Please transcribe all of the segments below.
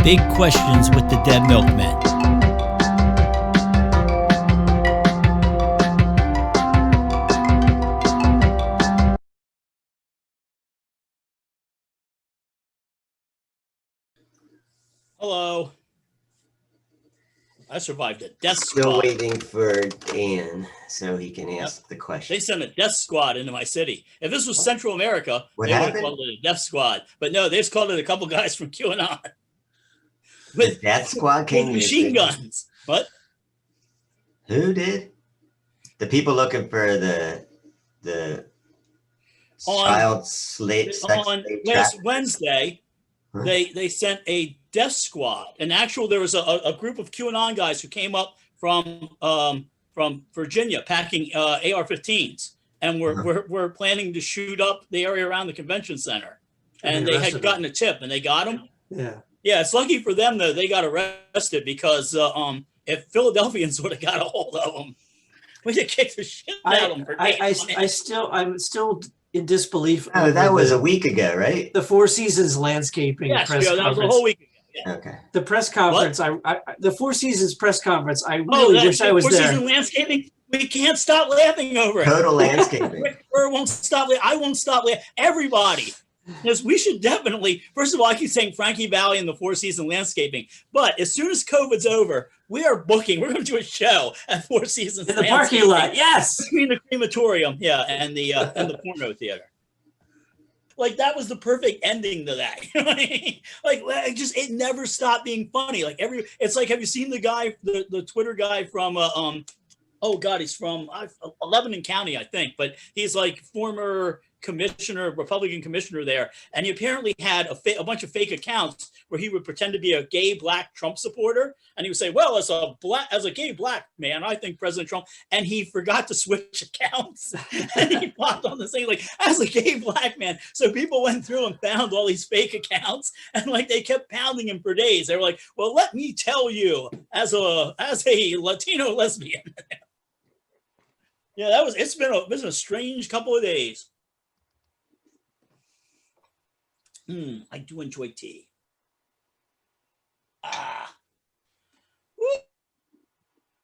Big Questions with the Dead Milkmen. Hello. I survived a death Still squad. waiting for Dan so he can ask the question. They sent a death squad into my city. If this was Central America, What they would have happened? called it a death squad. But no, they just called it a couple guys from QAnon The death squad came with to your machine city? guns. What? Who did? The people looking for the child slave sex On slave last traffickers? Wednesday, Huh? they sent a death squad. And actually, there was a group of QAnon guys who came up from Virginia packing AR-15s, and we're planning to shoot up the area around the convention center. And they had gotten a tip, and they got them. Yeah, it's lucky for them though they got arrested, because if Philadelphians would have got a hold of them, we could kick the shit out of them. I'm still in disbelief. Oh, that was a week ago, right? The Four Seasons landscaping Yes, press that conference. was a whole week ago. Yeah. Okay. The press conference. The Four Seasons press conference. I really wish I was Four there. Seasons landscaping. We can't stop laughing over it. Total landscaping. Rick Burr won't stop. I won't stop. Everybody. Yes, we should definitely. First of all, I keep saying Frankie Valley and the Four Seasons landscaping, but as soon as COVID's over, we are booking. We're going to do a show at Four Seasons In the parking lot. Yes. Between the crematorium, yeah, and the porno theater. Like, that was the perfect ending to that. You know what I mean? Like, it never stopped being funny. Like, it's like, have you seen the guy, the Twitter guy from oh God, he's from Lebanon County, I think, but he's like former Republican commissioner there, and he apparently had a bunch of fake accounts where he would pretend to be a gay black Trump supporter, and he would say, well, as a gay black man, I think President Trump, and he forgot to switch accounts, and he popped on the thing like, as a gay black man. So people went through and found all these fake accounts, and like they kept pounding him for days. They were like, well, let me tell you, as a Latino lesbian. Yeah, it's been a strange couple of days. I do enjoy tea.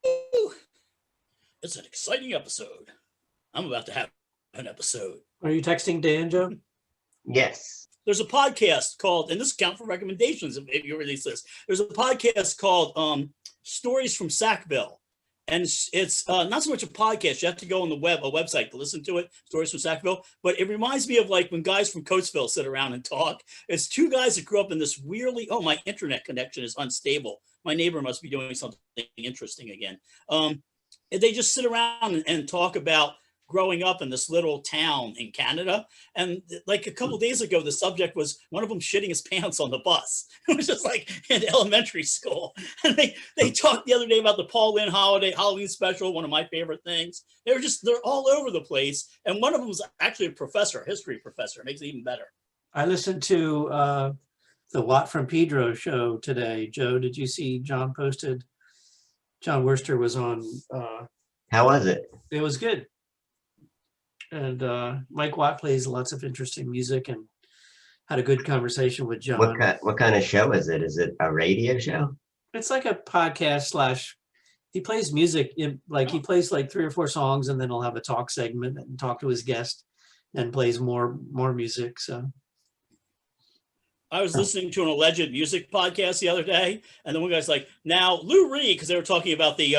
Woo. It's an exciting episode. I'm about to have an episode. Are you texting Dan, Joe? Yes. There's a podcast called, and this count for recommendations if you release this. There's a podcast called Stories from Sackville. And it's not so much a podcast. You have to go on a website to listen to it, Stories from Sackville. But it reminds me of like when guys from Coatesville sit around and talk. It's two guys that grew up in this my internet connection is unstable. My neighbor must be doing something interesting again. They just sit around and talk about growing up in this little town in Canada. And like a couple of days ago, the subject was one of them shitting his pants on the bus. It was just like in elementary school. And they talked the other day about the Paul Lynn Halloween special, one of my favorite things. They're all over the place. And one of them was actually a history professor. It makes it even better. I listened to the Watt from Pedro show today. Joe, did you see John posted? John Worster was on. How was it? It was good. And Mike Watt plays lots of interesting music and had a good conversation with John. What kind of show is it? Is it a radio show? It's like a podcast / he plays music he plays like 3 or 4 songs, and then he'll have a talk segment and talk to his guest and plays more music. So I was listening to an alleged music podcast the other day, and the one guy's like, now Lou Reed, because they were talking about the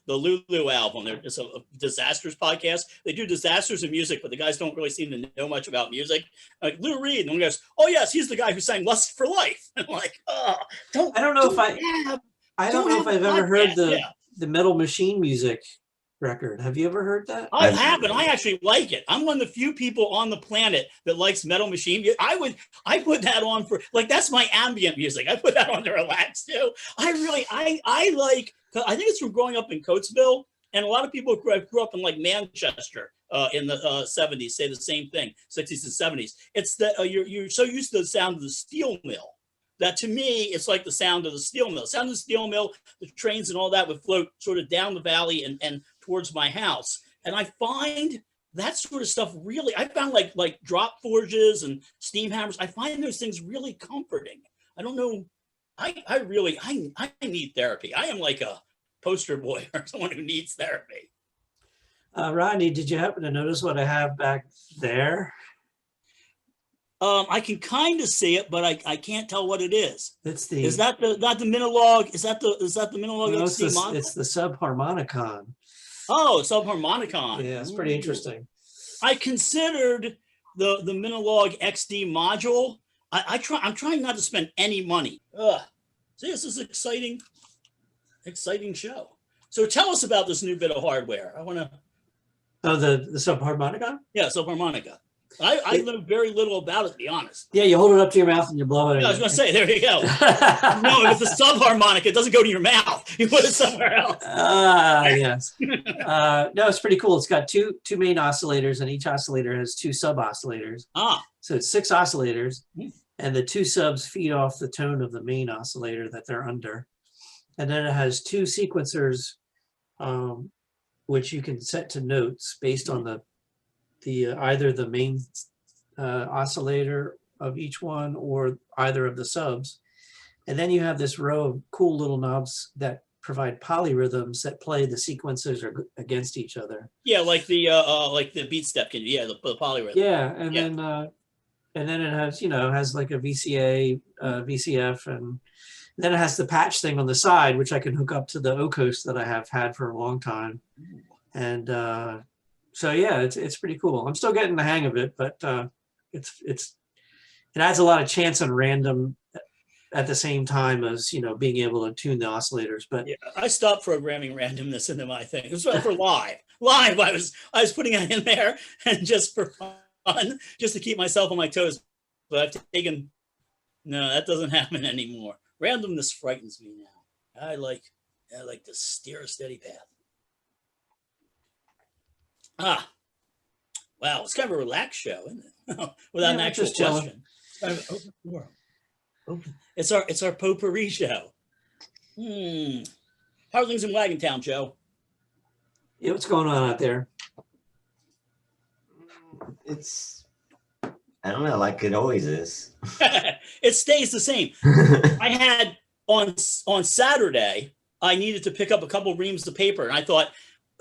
Lulu album. It's a disasters podcast. They do disasters in music, but the guys don't really seem to know much about music. Like Lou Reed, and one goes, oh yes, he's the guy who sang "Lust for Life." I'm like, I don't know if I've ever heard the Metal Machine music record. Have you ever heard that? I haven't. I actually like it. I'm one of the few people on the planet that likes Metal Machine. I put that on for like, that's my ambient music. I put that on to relax too. I like, I think it's from growing up in Coatesville, and a lot of people who grew up in like Manchester in the 70s say the same thing, 60s and 70s. It's that you're so used to the sound of the steel mill that to me, it's like the sound of the steel mill. Sound of the steel mill, the trains and all that would float sort of down the valley and towards my house. And I find that sort of stuff really, I found like drop forges and steam hammers, I find those things really comforting. I don't know I really I need therapy. I am like a poster boy or someone who needs therapy. Rodney, did you happen to notice what I have back there? I can kind of see it, but I can't tell what it is. It's the Is that the not the Minilog? Is that the Minilog no, XD module? it's the subharmonicon. Oh, subharmonicon. Yeah, it's pretty interesting. I considered the Minilog XD module. I'm trying not to spend any money. Ugh. See, this is exciting show. So tell us about this new bit of hardware. I want to. Oh, the subharmonicon? Yeah, subharmonica. I know very little about it, to be honest. Yeah, you hold it up to your mouth and you blow it. Yeah, I was going to say, there you go. No, if it's a subharmonica, it doesn't go to your mouth. You put it somewhere else. Yes. No, it's pretty cool. It's got two main oscillators, and each oscillator has two sub oscillators. So it's 6 oscillators, and the 2 subs feed off the tone of the main oscillator that they're under. And then it has 2 sequencers, which you can set to notes based on the either the main oscillator of each one or either of the subs. And then you have this row of cool little knobs that provide polyrhythms that play the sequencers against each other. Yeah, like the beat step can, yeah, the polyrhythm. Yeah, and then it has, has like a VCA, VCF, and then it has the patch thing on the side, which I can hook up to the Ocos that I have had for a long time. And so yeah, it's pretty cool. I'm still getting the hang of it, but it adds a lot of chance and random at the same time as being able to tune the oscillators. But yeah, I stopped programming randomness into my thing. It was for live. I was putting it in there and just for fun, just to keep myself on my toes. But I've taken no, that doesn't happen anymore. Randomness frightens me now. I like to steer a steady path. Wow, it's kind of a relaxed show, isn't it? Without an actual question. It's kind of an open forum. It's our potpourri show. How are things in Wagon Town, Joe? Yeah, what's going on out there? It's, I don't know, like it always is. It stays the same. I had on Saturday, I needed to pick up a couple reams of paper, and I thought,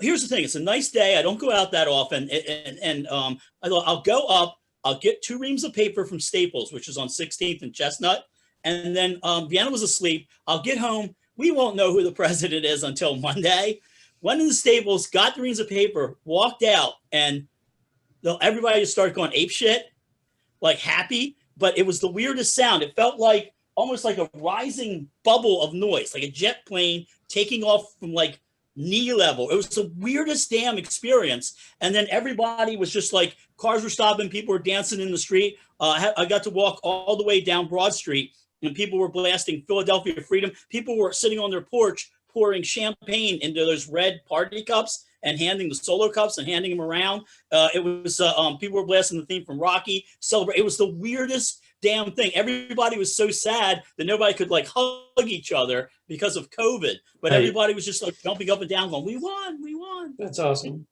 here's the thing, it's a nice day. I don't go out that often. And I thought I'll go up, I'll get 2 reams of paper from Staples, which is on 16th and Chestnut. And then Vienna was asleep. I'll get home. We won't know who the president is until Monday. Went in the Staples, got the reams of paper, walked out, and everybody just started going ape shit, like happy. But it was the weirdest sound. It felt like almost like a rising bubble of noise, like a jet plane taking off from like knee level. It was the weirdest damn experience. And then everybody was just like, cars were stopping, people were dancing in the street. I got to walk all the way down Broad Street, and people were blasting Philadelphia Freedom. People were sitting on their porch pouring champagne into those red party cups and handing the solo cups and handing them around. It was people were blasting the theme from Rocky. Celebrate. It was the weirdest damn thing. Everybody was so sad that nobody could like hug each other because of COVID, but everybody was just like jumping up and down going, we won. That's awesome.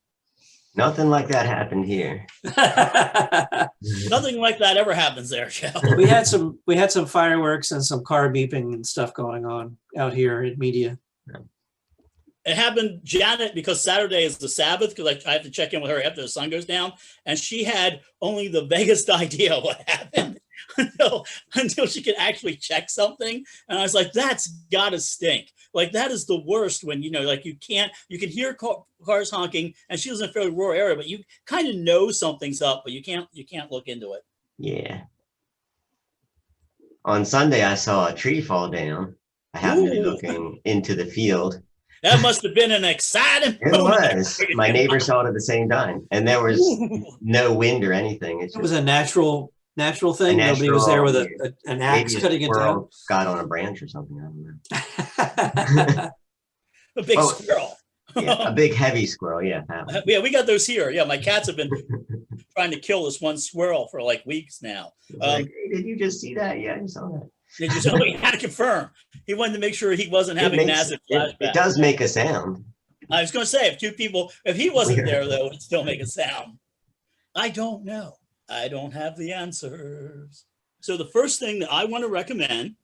Nothing like that happened here. Nothing like that ever happens there, Joe. We had some fireworks and some car beeping and stuff going on out here at Media. It happened, Janet, because Saturday is the Sabbath, because I have to check in with her after the sun goes down, and she had only the vaguest idea what happened until she could actually check something. And I was like, that's gotta stink. Like, that is the worst when, like you can hear cars honking, and she lives in a fairly rural area, but you kind of know something's up, but you can't look into it. Yeah. On Sunday, I saw a tree fall down. I happened to be looking into the field. That must have been an exciting It was. My neighbor saw it at the same time, and there was no wind or anything. It was a natural thing. Nobody was there with an axe cutting it down. Got on a branch or something. I don't know. A big squirrel. Yeah, a big heavy squirrel. Yeah. Yeah, we got those here. Yeah, my cats have been trying to kill this one squirrel for like weeks now. Like, hey, did you just see that? Yeah, I saw that. He had to confirm. He wanted to make sure he wasn't having massive flashbacks. It does make a sound. I was going to say, if he wasn't there, though, it'd still make a sound. I don't know. I don't have the answers. So the first thing that I want to recommend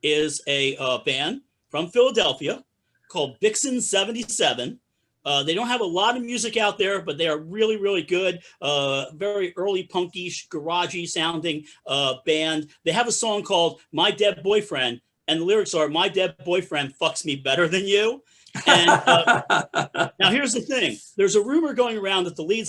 is a band from Philadelphia called Vixen 77. They don't have a lot of music out there, but they are really, really good. Very early punky, garagey sounding band. They have a song called My Dead Boyfriend, and the lyrics are, my dead boyfriend fucks me better than you. And now here's the thing. There's a rumor going around that the lead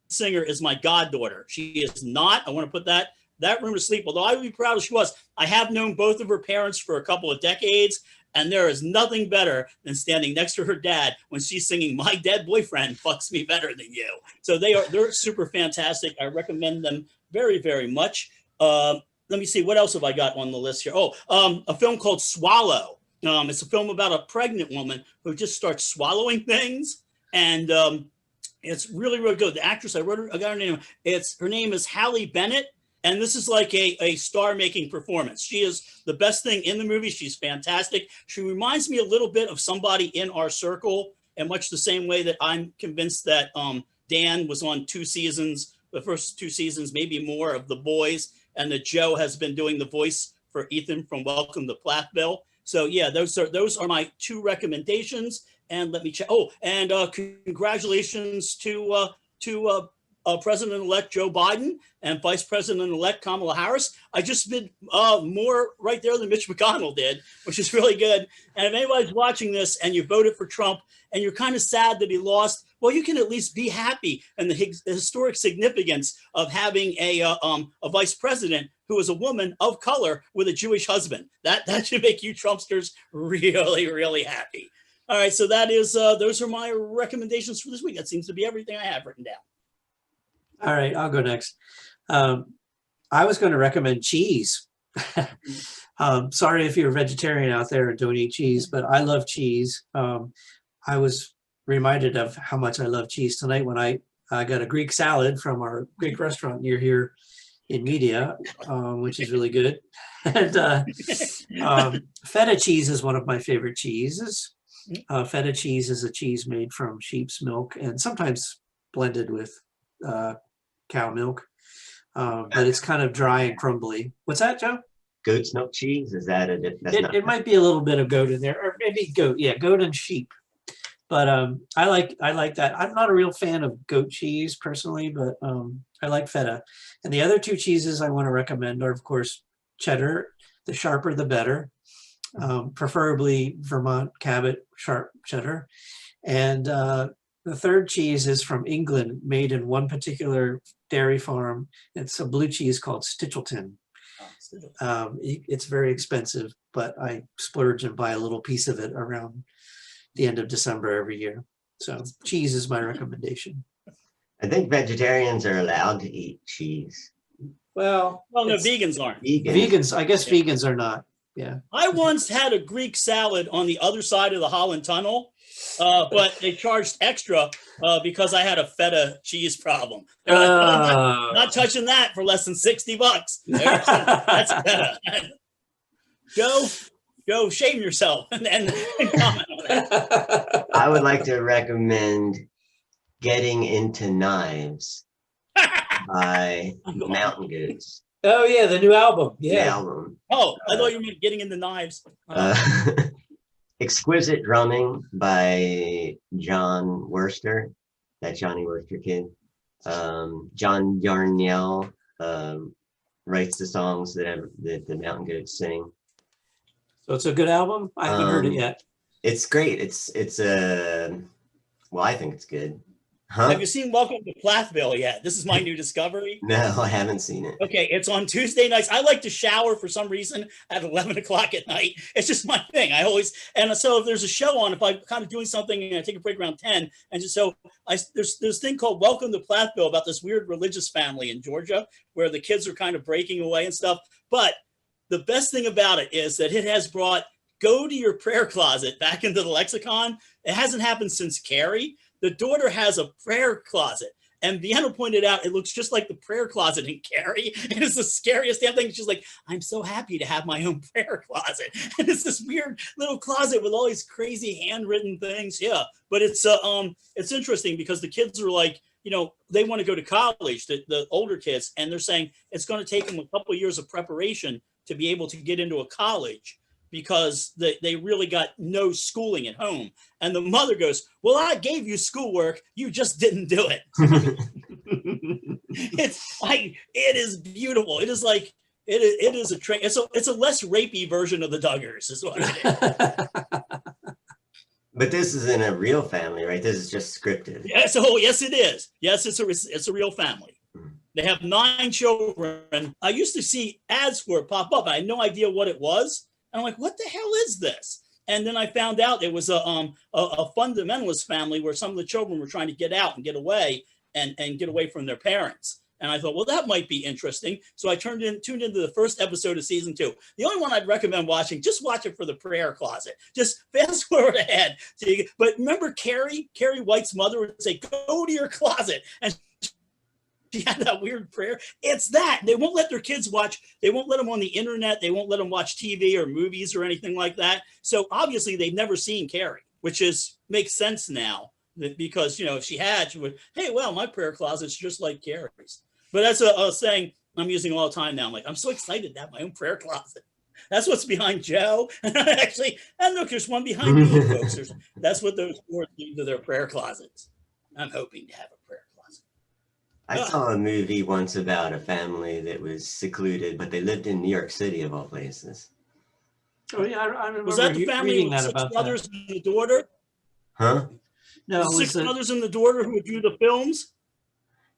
singer is my goddaughter. She is not. I want to put that rumor to sleep, although I would be proud if she was. I have known both of her parents for a couple of decades, and there is nothing better than standing next to her dad when she's singing My Dead Boyfriend Fucks Me Better Than You. So they're super fantastic. I recommend them very, very much. Let me see, what else have I got on the list here? A film called Swallow. It's a film about a pregnant woman who just starts swallowing things, and it's really, really good. The actress, I got her name. Her name is Halle Bennett. And this is like a star-making performance. She is the best thing in the movie. She's fantastic. She reminds me a little bit of somebody in our circle, in much the same way that I'm convinced that Dan was on the first 2 seasons, maybe more, of The Boys, and that Joe has been doing the voice for Ethan from Welcome to Plathville. So yeah, those are my 2 recommendations. And let me check. And congratulations to President-elect Joe Biden and Vice President-elect Kamala Harris. I just did more right there than Mitch McConnell did, which is really good. And if anybody's watching this and you voted for Trump and you're kind of sad that he lost, well, you can at least be happy in the historic significance of having a vice president who is a woman of color with a Jewish husband. That should make you Trumpsters really, really happy. All right, so that is those are my recommendations for this week. That seems to be everything I have written down. All right, I'll go next. I was going to recommend cheese. Sorry if you're a vegetarian out there and don't eat cheese, but I love cheese. I was reminded of how much I love cheese tonight when I got a Greek salad from our Greek restaurant near here in Media, which is really good. And feta cheese is one of my favorite cheeses. Feta cheese is a cheese made from sheep's milk and sometimes blended with cow milk, but it's kind of dry and crumbly. What's that, Joe? Goat's milk cheese? Is that it might be a little bit of goat in there, or maybe goat. Yeah, goat and sheep. But I like that. I'm not a real fan of goat cheese personally, but I like feta. And the other 2 cheeses I want to recommend are, of course, cheddar. The sharper, the better. Preferably Vermont Cabot sharp cheddar. And the third cheese is from England, made in one particular dairy farm. It's a blue cheese called Stichelton. It's very expensive, but I splurge and buy a little piece of it around the end of December every year. So cheese is my recommendation. I think vegetarians are allowed to eat cheese. Well, no, vegans aren't. Vegans, I guess vegans are not. Yeah. I once had a Greek salad on the other side of the Holland Tunnel, but they charged extra because I had a feta cheese problem. Not touching that for less than $60. That's feta. Joe, shame yourself and comment on that. I would like to recommend Getting Into Knives by Mountain Goats. Oh yeah, the new album. Yeah. The album. Oh, I thought you meant Getting Into Knives. Exquisite Drumming by John Worster, that Johnny Worster kid. John Yarnell writes the songs that the Mountain Goats sing. So it's a good album? I haven't heard it yet. It's great. It's well, I think it's good. Huh? Have you seen Welcome to Plathville yet? This is my new discovery. No, I haven't seen it. Okay, it's on Tuesday nights. I like to shower for some reason at 11 o'clock at night. It's just my thing. And so if there's a show on, if I'm kind of doing something and I take a break around 10, and just so there's this thing called Welcome to Plathville about this weird religious family in Georgia where the kids are kind of breaking away and stuff. But the best thing about it is that it has brought go to your prayer closet back into the lexicon. It hasn't happened since Carrie. The daughter has a prayer closet. And Vienna pointed out, it looks just like the prayer closet in Carrie. It is the scariest damn thing. She's like, I'm so happy to have my own prayer closet. And it's this weird little closet with all these crazy handwritten things. Yeah, but it's interesting because the kids are like, they want to go to college, the older kids, and they're saying it's going to take them a couple of years of preparation to be able to get into a college. because they really got no schooling at home. And the mother goes, well, I gave you schoolwork, you just didn't do it. It is beautiful. It is like, it is it's a less rapey version of the Duggars is what it is. But this isn't a real family, right? This is just scripted. Yes, oh yes it is. Yes, it's a real family. They have 9 children. I used to see ads for it pop up. I had no idea what it was. And I'm like, what the hell is this? And then I found out it was a fundamentalist family where some of the children were trying to get out and get away and get away from their parents. And I thought, well, that might be interesting. So I tuned into the first episode of season 2. The only one I'd recommend watching, just watch it for the prayer closet. Just fast forward ahead. But remember Carrie White's mother would say, go to your closet. And she had that weird prayer. It's that. They won't let their kids watch. They won't let them on the internet. They won't let them watch TV or movies or anything like that. So obviously they've never seen Carrie, which makes sense now because, if she had, she would, hey, well, my prayer closet's just like Carrie's. But that's a saying I'm using all the time now. I'm like, I'm so excited to have my own prayer closet. That's what's behind Joe. And actually, and look, there's one behind you folks. That's what those 4 do to their prayer closets. I'm hoping to have a prayer closet. I saw a movie once about a family that was secluded, but they lived in New York City of all places. Oh yeah, I remember. Was that the family with 6 brothers and the daughter? Huh? No, the 6 brothers and the daughter who would do the films.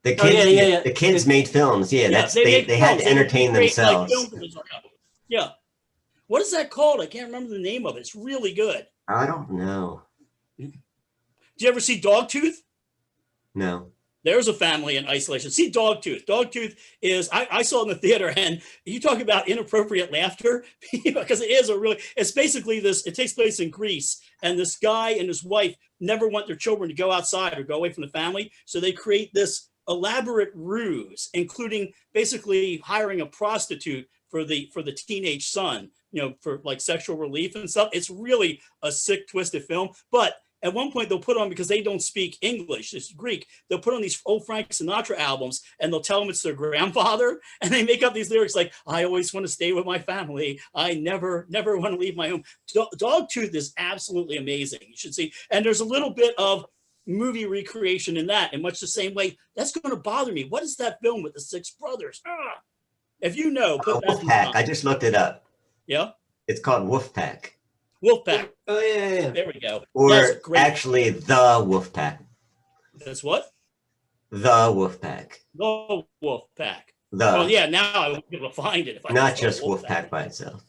The kids, the kids made films. Yeah, they had to entertain themselves. Yeah. What is that called? I can't remember the name of it. It's really good. I don't know. Did you ever see Dogtooth? No. There's a family in isolation. See Dogtooth. Dogtooth is, I saw it in the theater, and you talk about inappropriate laughter, because it's basically this, it takes place in Greece, and this guy and his wife never want their children to go outside or go away from the family. So they create this elaborate ruse, including basically hiring a prostitute for the teenage son, for like sexual relief and stuff. It's really a sick, twisted film. But at one point they'll put on, because they don't speak English, it's Greek, they'll put on these old Frank Sinatra albums and they'll tell them it's their grandfather. And they make up these lyrics like, I always want to stay with my family. I never want to leave my home. Dogtooth is absolutely amazing. You should see. And there's a little bit of movie recreation in that, in much the same way. That's going to bother me. What is that film with the 6 brothers? If you know, put that Wolfpack. I just looked it up. Yeah, it's called Wolfpack. Wolfpack. Oh yeah. There we go. Or actually, the Wolfpack. That's what? The Wolfpack. The Wolfpack. The. Oh yeah. Now I won't be able to find it if I not just Wolfpack by itself.